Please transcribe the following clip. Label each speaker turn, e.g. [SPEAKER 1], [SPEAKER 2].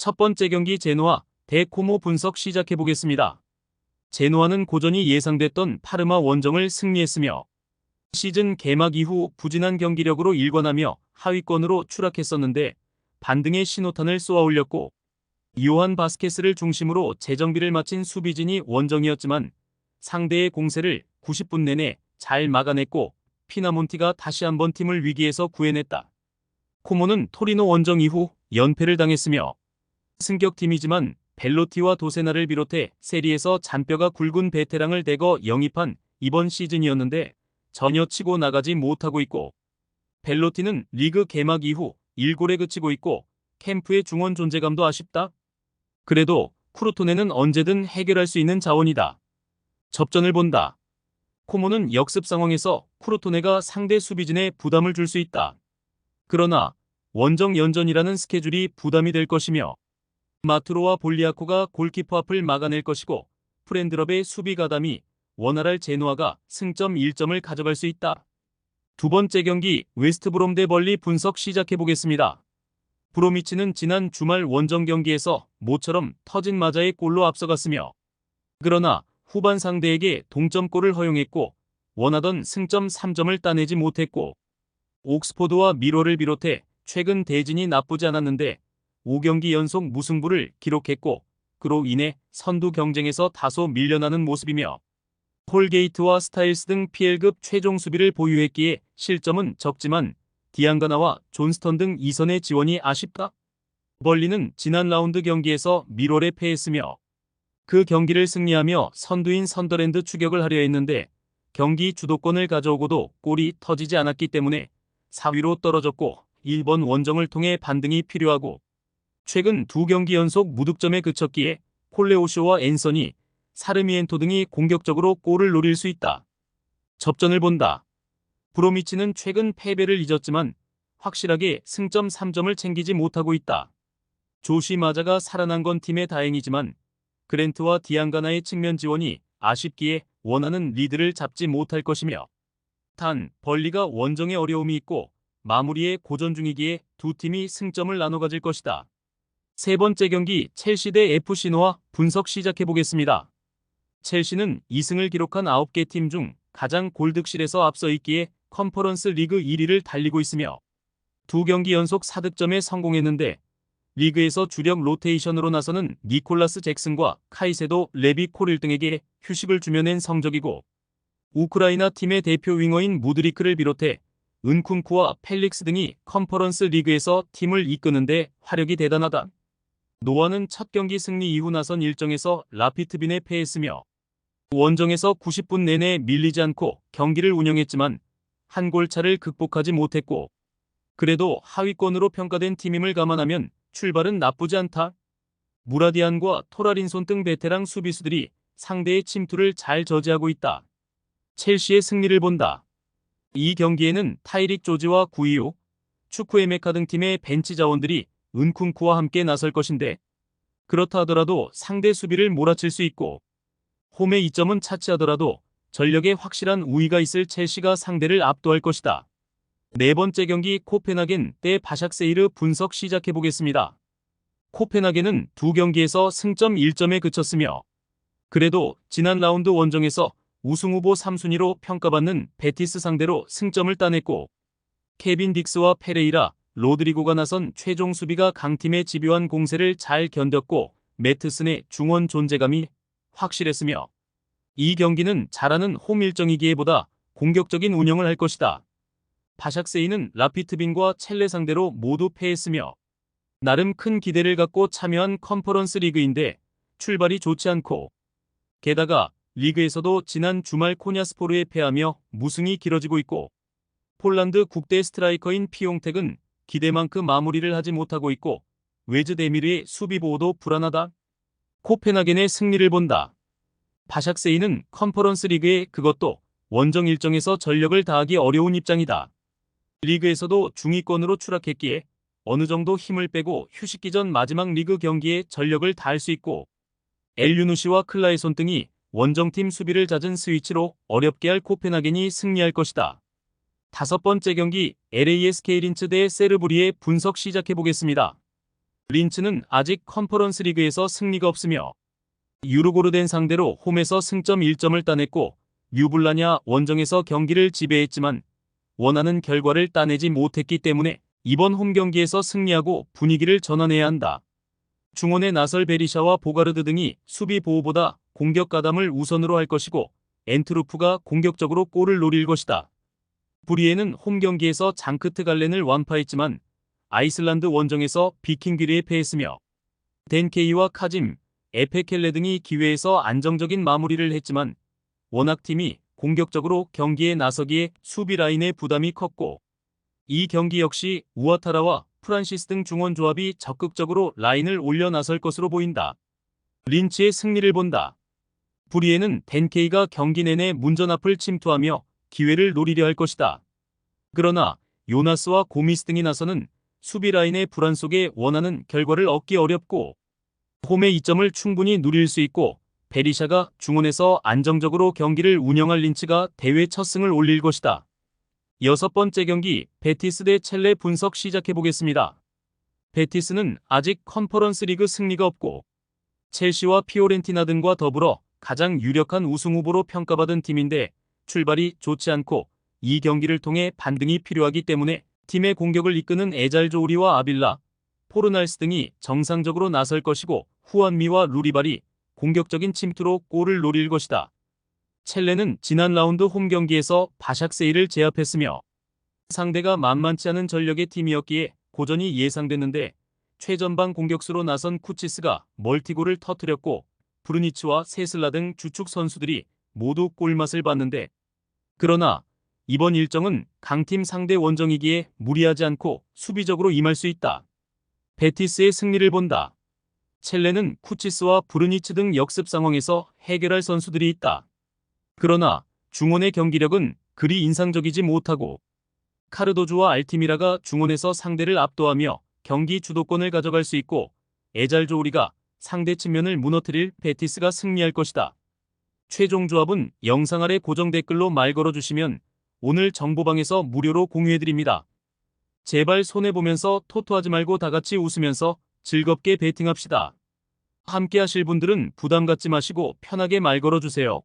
[SPEAKER 1] 첫 번째 경기 제노아 대 코모 분석 시작해 보겠습니다. 제노아는 고전이 예상됐던 파르마 원정을 승리했으며 시즌 개막 이후 부진한 경기력으로 일관하며 하위권으로 추락했었는데 반등의 신호탄을 쏘아 올렸고 요한 바스케스를 중심으로 재정비를 마친 수비진이 원정이었지만 상대의 공세를 90분 내내 잘 막아냈고 피나몬티가 다시 한번 팀을 위기에서 구해냈다. 코모는 토리노 원정 이후 연패를 당했으며 승격팀이지만 벨로티와 도세나를 비롯해 세리에서 잔뼈가 굵은 베테랑을 대거 영입한 이번 시즌이었는데 전혀 치고 나가지 못하고 있고 벨로티는 리그 개막 이후 1골에 그치고 있고 캠프의 중원 존재감도 아쉽다. 그래도 크루토네는 언제든 해결할 수 있는 자원이다. 접전을 본다. 코모는 역습 상황에서 크루토네가 상대 수비진에 부담을 줄 수 있다. 그러나 원정 연전이라는 스케줄이 부담이 될 것이며 마투로와 볼리아코가 골키퍼 앞을 막아낼 것이고 프렌드럽의 수비 가담이 원활할 제노아가 승점 1점을 가져갈 수 있다. 두 번째 경기 웨스트브롬 대 벌리 분석 시작해 보겠습니다. 브로미치는 지난 주말 원정 경기에서 모처럼 터진 마자의 골로 앞서갔으며 그러나 후반 상대에게 동점골을 허용했고 원하던 승점 3점을 따내지 못했고 옥스포드와 미로를 비롯해 최근 대진이 나쁘지 않았는데 5경기 연속 무승부를 기록했고 그로 인해 선두 경쟁에서 다소 밀려나는 모습이며 홀게이트와 스타일스 등 PL급 최종 수비를 보유했기에 실점은 적지만 디앙가나와 존스턴 등 2선의 지원이 아쉽다. 벌리는 지난 라운드 경기에서 미롤에 패했으며 그 경기를 승리하며 선두인 선더랜드 추격을 하려 했는데 경기 주도권을 가져오고도 골이 터지지 않았기 때문에 4위로 떨어졌고 일본 원정을 통해 반등이 필요하고 최근 두 경기 연속 무득점에 그쳤기에 콜레오쇼와 앤서니, 사르미엔토 등이 공격적으로 골을 노릴 수 있다. 접전을 본다. 브로미치는 최근 패배를 잊었지만 확실하게 승점 3점을 챙기지 못하고 있다. 조시 마자가 살아난 건 팀에 다행이지만 그랜트와 디앙가나의 측면 지원이 아쉽기에 원하는 리드를 잡지 못할 것이며 단 벌리가 원정에 어려움이 있고 마무리에 고전 중이기에 두 팀이 승점을 나눠 가질 것이다. 세 번째 경기 첼시 대 FC 노아 분석 시작해 보겠습니다. 첼시는 2승을 기록한 9개 팀 중 가장 골득실에서 앞서 있기에 컨퍼런스 리그 1위를 달리고 있으며 두 경기 연속 4득점에 성공했는데 리그에서 주력 로테이션으로 나서는 니콜라스 잭슨과 카이세도 레비 콜 1등에게 휴식을 주며 낸 성적이고 우크라이나 팀의 대표 윙어인 무드리크를 비롯해 은쿤쿠와 펠릭스 등이 컨퍼런스 리그에서 팀을 이끄는데 화력이 대단하다. 노아는 첫 경기 승리 이후 나선 일정에서 라피트빈에 패했으며 원정에서 90분 내내 밀리지 않고 경기를 운영했지만 한 골차를 극복하지 못했고 그래도 하위권으로 평가된 팀임을 감안하면 출발은 나쁘지 않다. 무라디안과 토라린손 등 베테랑 수비수들이 상대의 침투를 잘 저지하고 있다. 첼시의 승리를 본다. 이 경기에는 타이릭 조지와 구이오, 추쿠에메카 등 팀의 벤치 자원들이 은쿤쿠와 함께 나설 것인데 그렇다 하더라도 상대 수비를 몰아칠 수 있고 홈의 이점은 차치하더라도 전력에 확실한 우위가 있을 첼시가 상대를 압도할 것이다. 네 번째 경기 코펜하겐 대 바샥세이르 분석 시작해 보겠습니다. 코펜하겐은 두 경기에서 승점 1점에 그쳤으며 그래도 지난 라운드 원정에서 우승 후보 3순위로 평가받는 베티스 상대로 승점을 따냈고 케빈 딕스와 페레이라, 로드리고가 나선 최종 수비가 강팀의 집요한 공세를 잘 견뎠고 매트슨의 중원 존재감이 확실했으며 이 경기는 잘하는 홈 일정이기에 보다 공격적인 운영을 할 것이다. 바샥세이는 라피트빈과 첼레 상대로 모두 패했으며 나름 큰 기대를 갖고 참여한 컨퍼런스 리그인데 출발이 좋지 않고 게다가 리그에서도 지난 주말 코냐스포르에 패하며 무승이 길어지고 있고 폴란드 국대 스트라이커인 피용택은 기대만큼 마무리를 하지 못하고 있고 웨즈 데미르의 수비 보호도 불안하다. 코펜하겐의 승리를 본다. 바샥세이는 컨퍼런스 리그에 그것도 원정 일정에서 전력을 다하기 어려운 입장이다. 리그에서도 중위권으로 추락했기에 어느 정도 힘을 빼고 휴식기 전 마지막 리그 경기에 전력을 다할 수 있고 엘유누시와 클라에손 등이 원정팀 수비를 잦은 스위치로 어렵게 할 코펜하겐이 승리할 것이다. 다섯 번째 경기 LASK 린츠 대 세르브리의 분석 시작해 보겠습니다. 린츠는 아직 컨퍼런스 리그에서 승리가 없으며 유르고르덴 상대로 홈에서 승점 1점을 따냈고 류블라냐 원정에서 경기를 지배했지만 원하는 결과를 따내지 못했기 때문에 이번 홈 경기에서 승리하고 분위기를 전환해야 한다. 중원에 나설 베리샤와 보가르드 등이 수비 보호보다 공격 가담을 우선으로 할 것이고 엔트루프가 공격적으로 골을 노릴 것이다. 브리에는 홈 경기에서 장크트 갈렌을 완파했지만 아이슬란드 원정에서 비킹귀리에 패했으며 덴케이와 카짐, 에페켈레 등이 기회에서 안정적인 마무리를 했지만 워낙 팀이 공격적으로 경기에 나서기에 수비 라인의 부담이 컸고 이 경기 역시 우아타라와 프란시스 등 중원 조합이 적극적으로 라인을 올려 나설 것으로 보인다. 린츠의 승리를 본다. 브리에는 덴케이가 경기 내내 문전 앞을 침투하며 기회를 노리려 할 것이다. 그러나 요나스와 고미스 등이 나서는 수비 라인의 불안 속에 원하는 결과를 얻기 어렵고 홈의 이점을 충분히 누릴 수 있고 베리샤가 중원에서 안정적으로 경기를 운영할 린츠가 대회 첫 승을 올릴 것이다. 6번째 경기 베티스 대 첼레 분석 시작해보겠습니다. 베티스는 아직 컨퍼런스 리그 승리가 없고 첼시와 피오렌티나 등과 더불어 가장 유력한 우승 후보로 평가받은 팀인데 출발이 좋지 않고 이 경기를 통해 반등이 필요하기 때문에 팀의 공격을 이끄는 에잘조우리와 아빌라, 포르날스 등이 정상적으로 나설 것이고 후안미와 루리발이 공격적인 침투로 골을 노릴 것이다. 첼레는 지난 라운드 홈 경기에서 바샥세이를 제압했으며 상대가 만만치 않은 전력의 팀이었기에 고전이 예상됐는데 최전방 공격수로 나선 쿠치스가 멀티골을 터뜨렸고 브루니츠와 세슬라 등 주축 선수들이 모두 골맛을 봤는데 그러나 이번 일정은 강팀 상대 원정이기에 무리하지 않고 수비적으로 임할 수 있다. 베티스의 승리를 본다. 첼레는 쿠치스와 브루니츠 등 역습 상황에서 해결할 선수들이 있다. 그러나 중원의 경기력은 그리 인상적이지 못하고 카르도주와 알티미라가 중원에서 상대를 압도하며 경기 주도권을 가져갈 수 있고 에잘조우리가 상대 측면을 무너뜨릴 베티스가 승리할 것이다. 최종 조합은 영상 아래 고정 댓글로 말 걸어주시면 오늘 정보방에서 무료로 공유해드립니다. 제발 손해보면서 토토하지 말고 다같이 웃으면서 즐겁게 베팅합시다. 함께 하실 분들은 부담 갖지 마시고 편하게 말 걸어주세요.